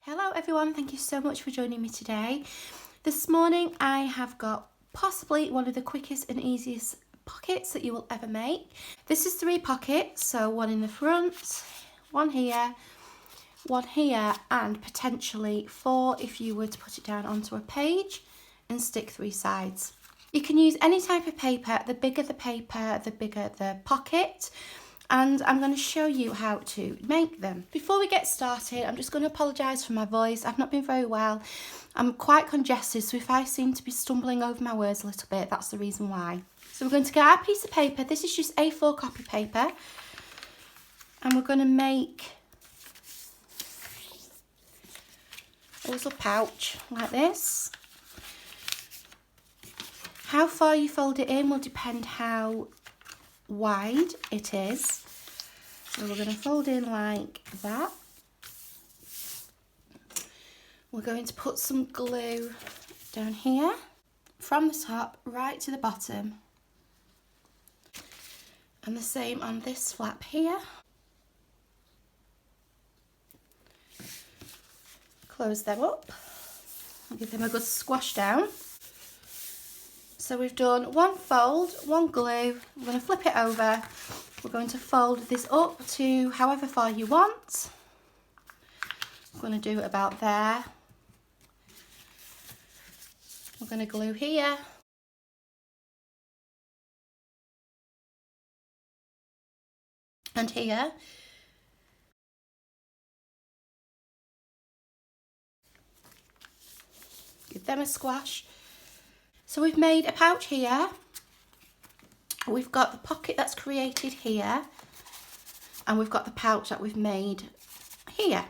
Hello everyone, thank you so much for joining me today. This morning I have got possibly one of the quickest and easiest pockets that you will ever make. This is 3 pockets, so one in the front, one here, and potentially 4 if you were to put it down onto a page and stick 3 sides. You can use any type of paper. The bigger the paper, the bigger the pocket. And I'm going to show you how to make them. Before we get started, I'm just going to apologise for my voice. I've not been very well. I'm quite congested, so if I seem to be stumbling over my words a little bit, that's the reason why. So we're going to get our piece of paper. This is just A4 copy paper. And we're going to make a little pouch like this. How far you fold it in will depend how wide it is. So we're going to fold in like that. We're going to put some glue down here from the top right to the bottom, and the same on this flap here. Close them up and give them a good squash down. So we've done one fold, one glue. We're going to flip it over. We're going to fold this up to however far you want. I'm going to do it about there. We're going to glue here. And here. Give them a squash. So we've made a pouch here, we've got the pocket that's created here, and we've got the pouch that we've made here.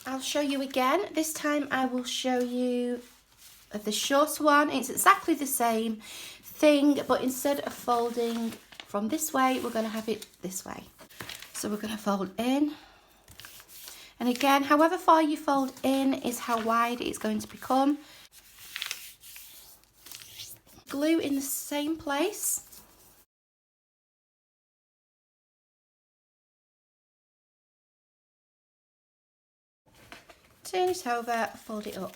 I'll show you again. This time I will show you the short one. It's exactly the same thing, but instead of folding from this way, we're going to have it this way. So we're going to fold in. And again, however far you fold in is how wide it's going to become. Glue in the same place. Turn it over, fold it up.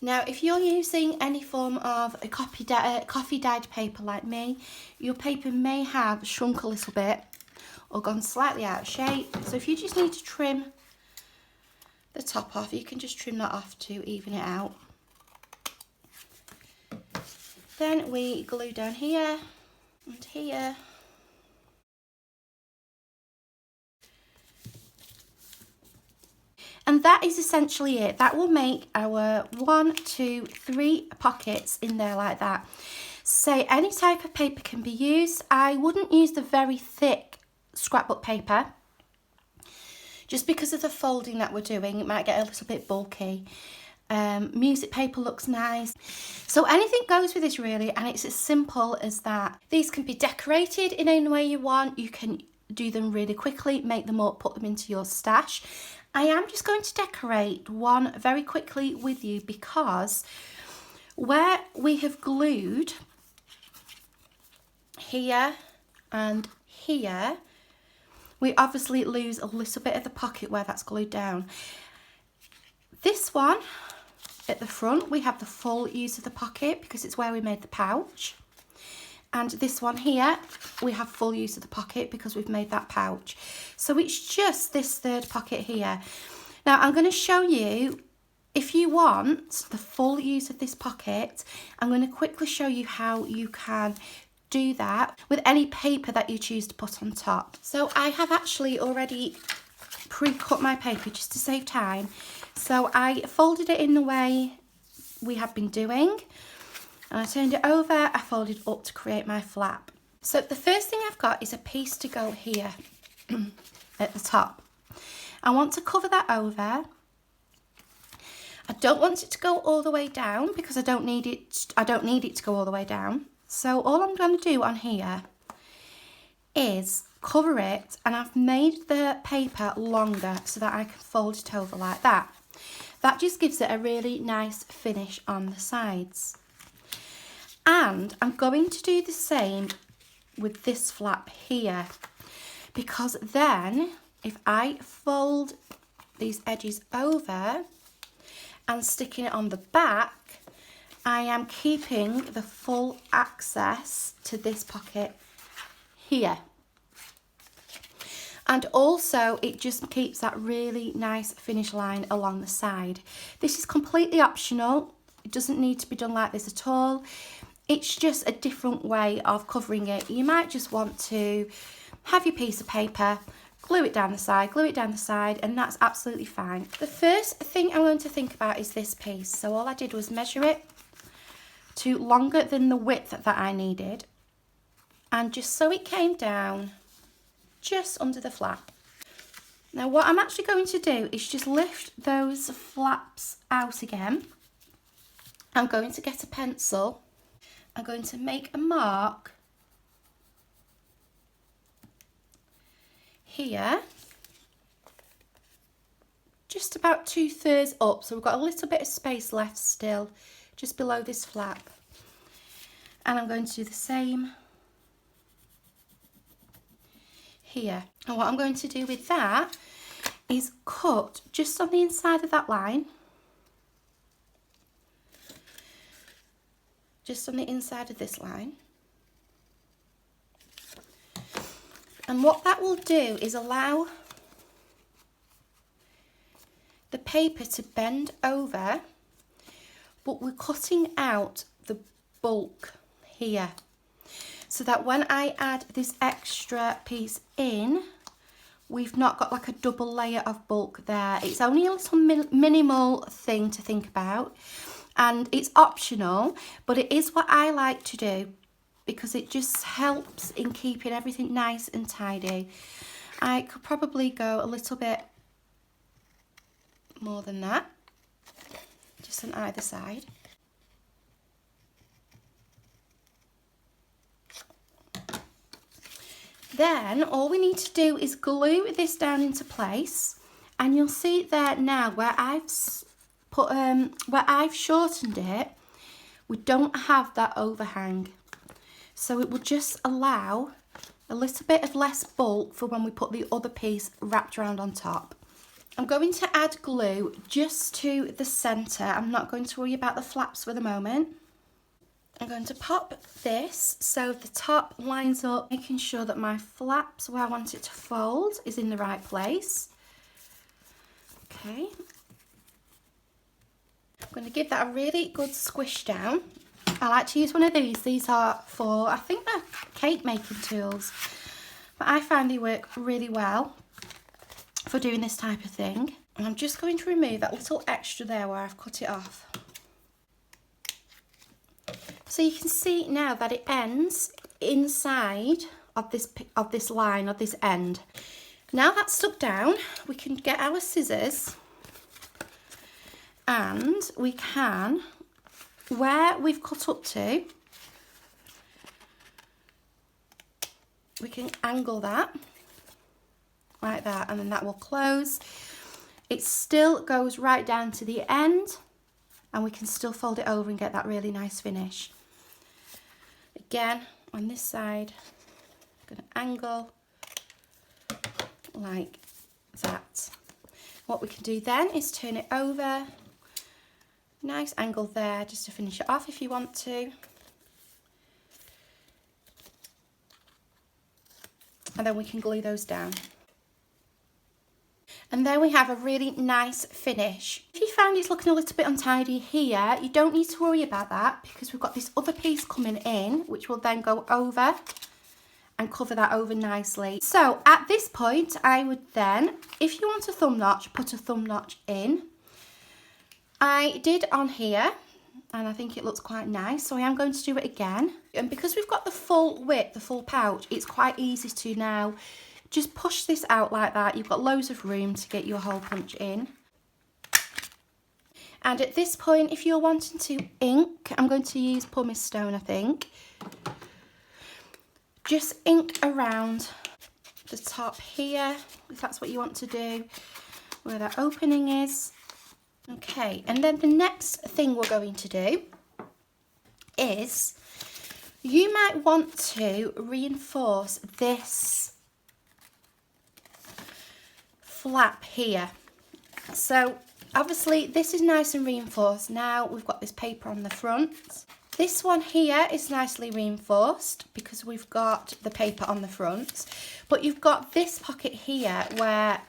Now, if you're using any form of a coffee dyed paper like me, your paper may have shrunk a little bit or gone slightly out of shape. So if you just need to trim the top off, you can just trim that off to even it out. Then we glue down here and here. And that is essentially it. That will make our 1, 2, 3 pockets in there like that. So any type of paper can be used. I wouldn't use the very thick scrapbook paper, just because of the folding that we're doing. It might get a little bit bulky. Music paper looks nice. So anything goes with this really, and it's as simple as that. These can be decorated in any way you want. You can do them really quickly, make them up, put them into your stash. I am just going to decorate one very quickly with you, because where we have glued here and here, we obviously lose a little bit of the pocket where that's glued down. This one at the front, we have the full use of the pocket because it's where we made the pouch. And this one here, we have full use of the pocket because we've made that pouch. So it's just this third pocket here. Now I'm going to show you, if you want the full use of this pocket, I'm going to quickly show you how you can do that with any paper that you choose to put on top. So I have actually already pre-cut my paper just to save time. So I folded it in the way we have been doing, and I turned it over, I folded up to create my flap. So the first thing I've got is a piece to go here at the top. I want to cover that over. I don't want it to go all the way down because I don't need it to go all the way down. So all I'm going to do on here is cover it, and I've made the paper longer so that I can fold it over like that. That just gives it a really nice finish on the sides. And I'm going to do the same with this flap here, because then if I fold these edges over and sticking it on the back, I am keeping the full access to this pocket here. And also it just keeps that really nice finish line along the side. This is completely optional. It doesn't need to be done like this at all. It's just a different way of covering it. You might just want to have your piece of paper, glue it down the side, and that's absolutely fine. The first thing I'm going to think about is this piece. So all I did was measure it to longer than the width that I needed, and just so it came down just under the flap. Now what I'm actually going to do is just lift those flaps out again. I'm going to get a pencil. I'm going to make a mark here, just about 2/3 up, so we've got a little bit of space left still just below this flap. And I'm going to do the same here. And what I'm going to do with that is cut just on the inside of that line, just on the inside of this line. And what that will do is allow the paper to bend over, but we're cutting out the bulk here, so that when I add this extra piece in, we've not got like a double layer of bulk there. It's only a little minimal thing to think about, and it's optional, but it is what I like to do because it just helps in keeping everything nice and tidy. I could probably go a little bit more than that, just on either side. Then all we need to do is glue this down into place, and you'll see there now where I've shortened it, we don't have that overhang, so it will just allow a little bit of less bulk for when we put the other piece wrapped around on top. I'm going to add glue just to the centre. I'm not going to worry about the flaps for the moment. I'm going to pop this so the top lines up, making sure that my flaps where I want it to fold is in the right place. Okay. I'm going to give that a really good squish down. I like to use one of these. These are for, I think they're cake making tools, but I find they work really well for doing this type of thing. And I'm just going to remove that little extra there where I've cut it off. So you can see now that it ends inside of this line, of this end. Now that's stuck down, we can get our scissors and we can, where we've cut up to, we can angle that like that, and then that will close. It still goes right down to the end, and we can still fold it over and get that really nice finish. Again, on this side, I'm going to angle like that. What we can do then is turn it over, nice angle there just to finish it off if you want to. And then we can glue those down. And there we have a really nice finish. If you find it's looking a little bit untidy here, you don't need to worry about that because we've got this other piece coming in, which will then go over and cover that over nicely. So at this point, I would then, if you want a thumb notch, put a thumb notch in. I did on here, and I think it looks quite nice, so I am going to do it again. And because we've got the full width, the full pouch, it's quite easy to now just push this out like that. You've got loads of room to get your hole punch in. And at this point, if you're wanting to ink, I'm going to use pumice stone, I think. Just ink around the top here, if that's what you want to do, where that opening is. Okay, and then the next thing we're going to do is, you might want to reinforce this flap here. So obviously this is nice and reinforced. Now we've got this paper on the front. This one here is nicely reinforced because we've got the paper on the front. But you've got this pocket here where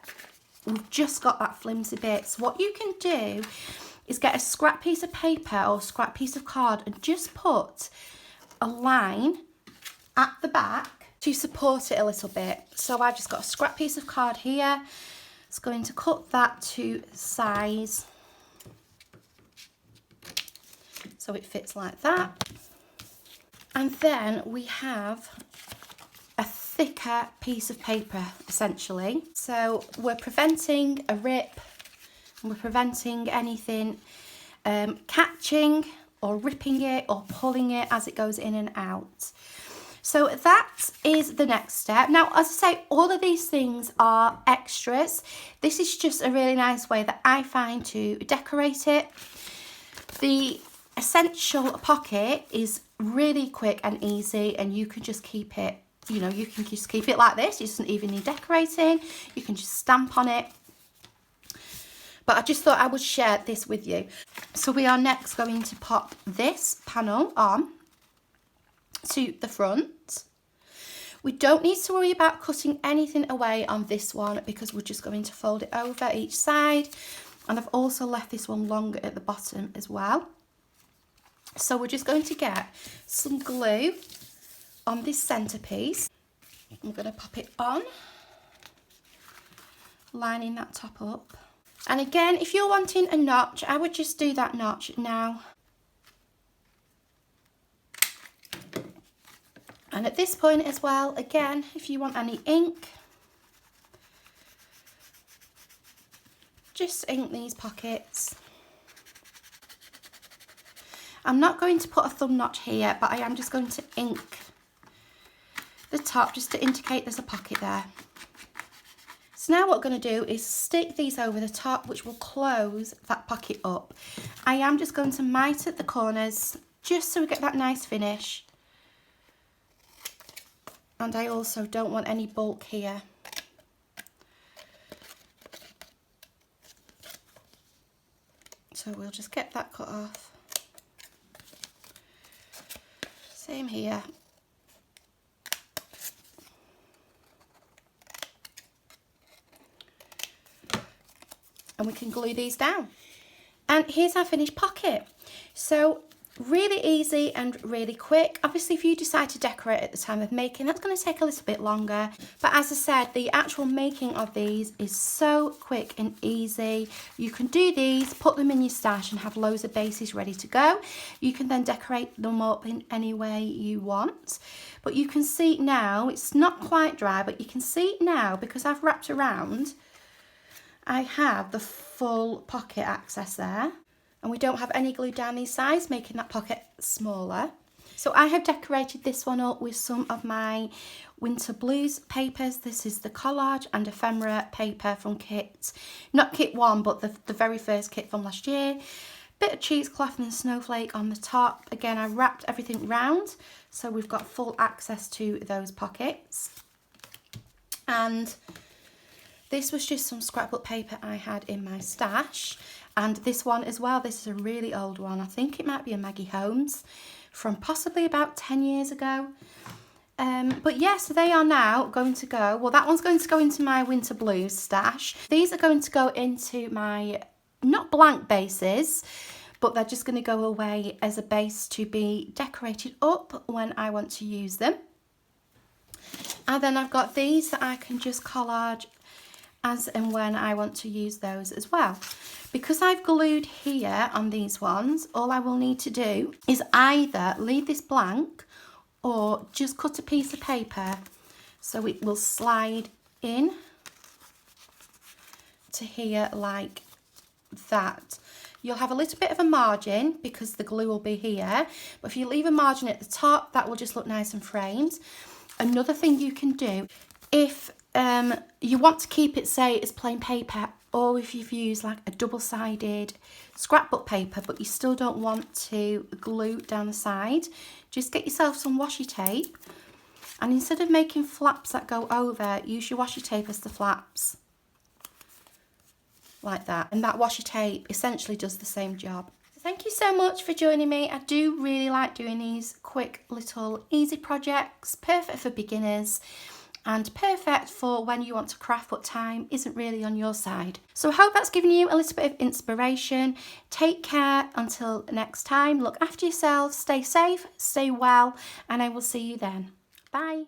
we've just got that flimsy bit. So what you can do is get a scrap piece of paper or scrap piece of card and just put a line at the back to support it a little bit. So I've just got a scrap piece of card here. It's going to cut that to size so it fits like that. And then we have a thicker piece of paper essentially. So we're preventing a rip, and we're preventing anything catching or ripping it or pulling it as it goes in and out. So that is the next step. Now, as I say, all of these things are extras. This is just a really nice way that I find to decorate it. The essential pocket is really quick and easy, and you can just keep it, you know, you can just keep it like this. It doesn't even need decorating. You can just stamp on it. But I just thought I would share this with you. So we are next going to pop this panel on to the front. We don't need to worry about cutting anything away on this one because we're just going to fold it over each side. And I've also left this one longer at the bottom as well. So we're just going to get some glue on this centerpiece. I'm going to pop it on, lining that top up. And again, if you're wanting a notch, I would just do that notch now. And at this point as well, again, if you want any ink, just ink these pockets. I'm not going to put a thumb notch here, but I am just going to ink the top just to indicate there's a pocket there. So now what we're going to do is stick these over the top, which will close that pocket up. I am just going to mite at the corners just so we get that nice finish. And I also don't want any bulk here. So we'll just get that cut off. Same here. And we can glue these down. And here's our finished pocket. So really easy and really quick. Obviously, if you decide to decorate at the time of making, that's going to take a little bit longer. But as I said, the actual making of these is so quick and easy. You can do these, put them in your stash and have loads of bases ready to go. You can then decorate them up in any way you want. But you can see now, it's not quite dry, but you can see now, because I've wrapped around, I have the full pocket access there. And we don't have any glue down these sides, making that pocket smaller. So I have decorated this one up with some of my Winter Blues papers. This is the collage and ephemera paper from kit, not kit 1, but the very first kit from last year. Bit of cheesecloth and snowflake on the top. Again, I wrapped everything round, so we've got full access to those pockets. And this was just some scrapbook paper I had in my stash. And this one as well, this is a really old one. I think it might be a Maggie Holmes from possibly about 10 years ago. But yeah, so they are now going to go, well, that one's going to go into my Winter Blues stash. These are going to go into my, not blank bases, but they're just going to go away as a base to be decorated up when I want to use them. And then I've got these that I can just collage as and when I want to use those as well. Because I've glued here on these ones, all I will need to do is either leave this blank or just cut a piece of paper so it will slide in to here like that. You'll have a little bit of a margin because the glue will be here, but if you leave a margin at the top, that will just look nice and framed. Another thing you can do, if you want to keep it, say, as plain paper, or if you've used like a double-sided scrapbook paper but you still don't want to glue down the side, just get yourself some washi tape, and instead of making flaps that go over, use your washi tape as the flaps. like that. And that washi tape essentially does the same job. Thank you so much for joining me. I do really like doing these quick little easy projects, perfect for beginners and perfect for when you want to craft but time isn't really on your side. So I hope that's given you a little bit of inspiration. Take care until next time. Look after yourselves, stay safe, stay well, and I will see you then. Bye.